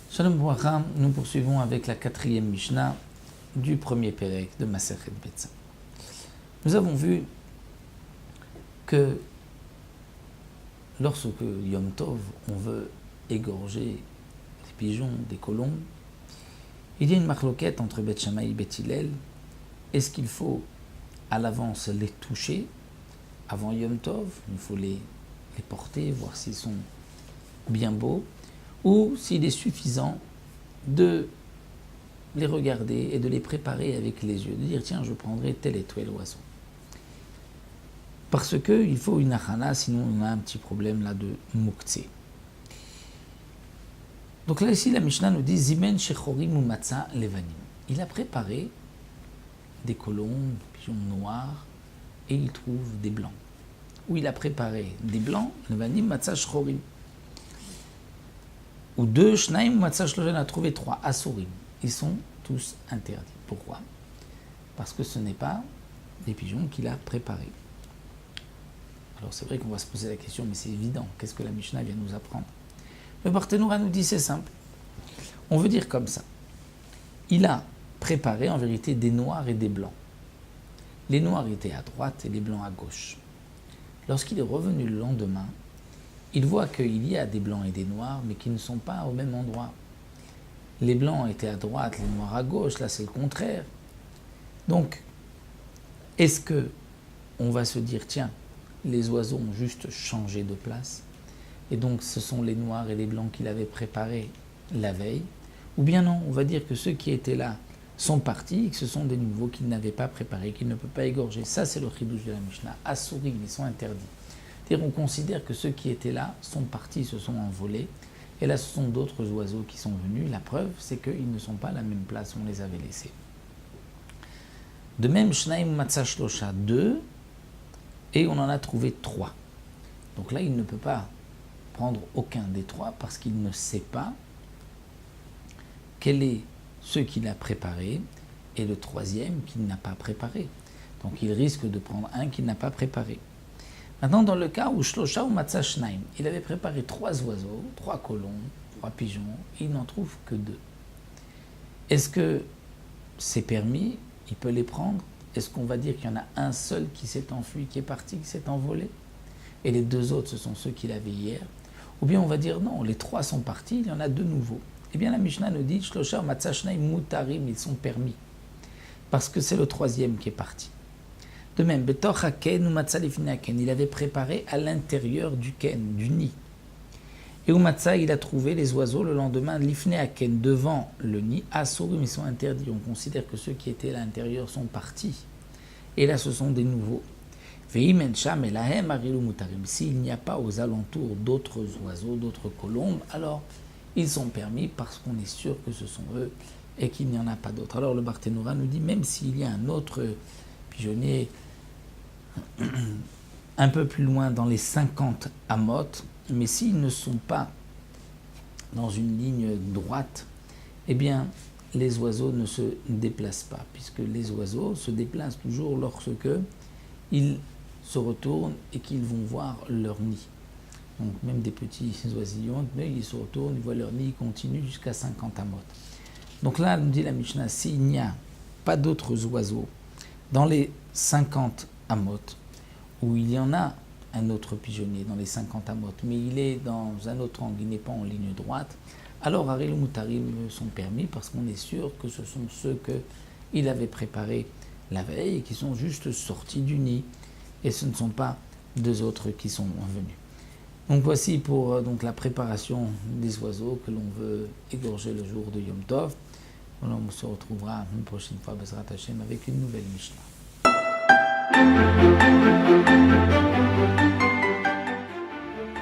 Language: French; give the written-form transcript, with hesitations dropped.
Shalom Bracha, nous poursuivons avec la 4e Mishnah du premier Pérec de Masechet Betzah. Nous avons vu que lorsque Yom Tov, on veut égorger des pigeons, des colombes, il y a une marloquette entre Beth Shammai et Beth Hillel. Est-ce qu'il faut à l'avance les toucher avant Yom Tov? Il faut les porter, voir s'ils sont bien beaux, ou s'il est suffisant de les regarder et de les préparer avec les yeux, de dire tiens, je prendrai tel et tel oiseau. Parce qu'il faut une achana, sinon on a un petit problème là de muktzeh. Donc là ici la Mishnah nous dit Zimen shechorim ou matzah levanim. Il a préparé des colombes, des pigeons noirs, et il trouve des blancs. Ou il a préparé des blancs, levanim matzah shechorim. Ou deux, shnaim ou matzah shloshim, a trouvé trois, asurim. Ils sont tous interdits. Pourquoi? Parce que ce n'est pas des pigeons qu'il a préparés. Alors c'est vrai qu'on va se poser la question, mais c'est évident. Qu'est-ce que la Mishnah vient nous apprendre? Le Barthénoura nous dit c'est simple. On veut dire comme ça. Il a préparé en vérité des noirs et des blancs. Les noirs étaient à droite et les blancs à gauche. Lorsqu'il est revenu le lendemain, il voit qu'il y a des blancs et des noirs, mais qui ne sont pas au même endroit. Les blancs étaient à droite, les noirs à gauche, là c'est le contraire. Donc, est-ce que on va se dire, tiens, les oiseaux ont juste changé de place, et donc ce sont les noirs et les blancs qu'il avait préparés la veille, ou bien non, on va dire que ceux qui étaient là sont partis, et que ce sont des nouveaux qu'il n'avait pas préparés, qu'il ne peut pas égorger. Ça c'est le chidouche de la Mishnah. Asurim, ils sont interdits. C'est-à-dire on considère que ceux qui étaient là sont partis, se sont envolés, et là ce sont d'autres oiseaux qui sont venus. La preuve, c'est qu'ils ne sont pas à la même place où on les avait laissés. De même, Shnaim Matzah Shlosha, 2, et on en a trouvé 3. Donc là, il ne peut pas prendre aucun des 3 parce qu'il ne sait pas quel est ce qu'il a préparé et le troisième qu'il n'a pas préparé. Donc il risque de prendre un qu'il n'a pas préparé. Maintenant, dans le cas où Shlosha ou Matzah Shnaim, il avait préparé 3 oiseaux, 3 colombes, 3 pigeons, il n'en trouve que 2. Est-ce que c'est permis? Il peut les prendre? Est-ce qu'on va dire qu'il y en a un seul qui s'est enfui, qui est parti, qui s'est envolé? Et les 2 autres, ce sont ceux qu'il avait hier? Ou bien on va dire non, les 3 sont partis, il y en a 2 nouveaux. Eh bien la Mishnah nous dit, Shlosha ou Matzah Shnaim mutarim, ils sont permis. Parce que c'est le 3e qui est parti. De même, Betoch haken ou matzah lifnei haken, il avait préparé à l'intérieur du ken, du nid. Et au matzah, il a trouvé les oiseaux le lendemain, lifnei haken, devant le nid. Asurim, ils sont interdits. On considère que ceux qui étaient à l'intérieur sont partis. Et là, ce sont des nouveaux. Ve'im sham elahem arilu mutarim. S'il n'y a pas aux alentours d'autres oiseaux, d'autres colombes, alors ils sont permis parce qu'on est sûr que ce sont eux et qu'il n'y en a pas d'autres. Alors le Barthénoura nous dit, même s'il y a un autre pigeonnier un peu plus loin dans les 50 amot, mais s'ils ne sont pas dans une ligne droite, eh bien les oiseaux ne se déplacent pas, puisque les oiseaux se déplacent toujours lorsque ils se retournent et qu'ils vont voir leur nid. Donc même des petits oisillons, mais ils se retournent, ils voient leur nid, ils continuent jusqu'à 50 amot. Donc là, nous dit la Mishnah, s'il n'y a pas d'autres oiseaux dans les 50 amot, où il y en a un autre pigeonnier dans les 50 amot, mais il est dans un autre angle, il n'est pas en ligne droite, alors Haril ou Mutarim sont permis parce qu'on est sûr que ce sont ceux qu'il avait préparés la veille et qui sont juste sortis du nid, et ce ne sont pas 2 autres qui sont venus. Donc voici pour donc, la préparation des oiseaux que l'on veut égorger le jour de Yom Tov. Voilà, on se retrouvera une prochaine fois, Bezrat Hashem, avec une nouvelle Mishnah.